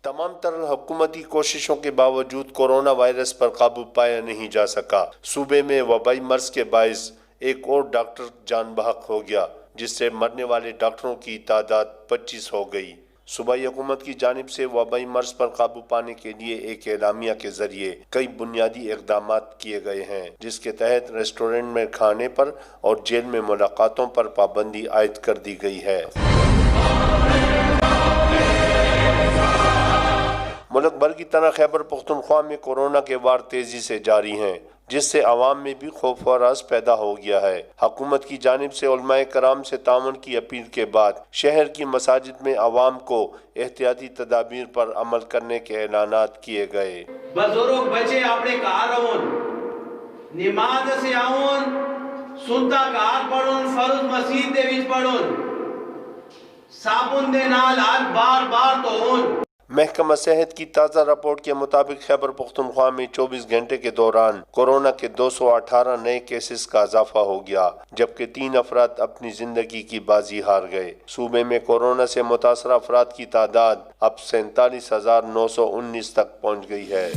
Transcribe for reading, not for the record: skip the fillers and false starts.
تمام تر حکومتی کوششوں کے باوجود کورونا وائرس پر قابو پایا نہیں جا سکا۔ صوبے میں وبائی مرض کے باعث ایک اور ڈاکٹر جان بحق ہو گیا، جس سے مرنے والے ڈاکٹروں کی تعداد 25 ہو گئی۔ صوبائی حکومت کی جانب سے وبائی مرض پر قابو پانے کے لیے ایک اعلامیہ کے ذریعے کئی بنیادی اقدامات کیے گئے ہیں، جس کے تحت ریسٹورنٹ میں کھانے پر اور جیل میں ملاقاتوں پر پابندی عائد کر دی گئی ہے۔ ملک بھر کی طرح خیبر پختونخوا میں کورونا کے وار تیزی سے جاری ہیں، جس سے عوام میں بھی خوف و ہراس پیدا ہو گیا ہے۔ حکومت کی جانب سے علماء کرام سے تعاون کی اپیل کے بعد شہر کی مساجد میں عوام کو احتیاطی تدابیر پر عمل کرنے کے اعلانات کیے گئے۔ بزرگ بچے اپنے گھر آؤن، نماز سے آؤن، سنتا گھر پڑھن، فرض مسجد دے وچ پڑھن، صابن دے نال ہاتھ بار بار دھون۔ محکمہ صحت کی تازہ رپورٹ کے مطابق خیبر پختونخوا میں 24 گھنٹے کے دوران کورونا کے 218 نئے کیسز کا اضافہ ہو گیا، جبکہ 3 افراد اپنی زندگی کی بازی ہار گئے۔ صوبے میں کورونا سے متاثرہ افراد کی تعداد اب 47,919 تک پہنچ گئی ہے۔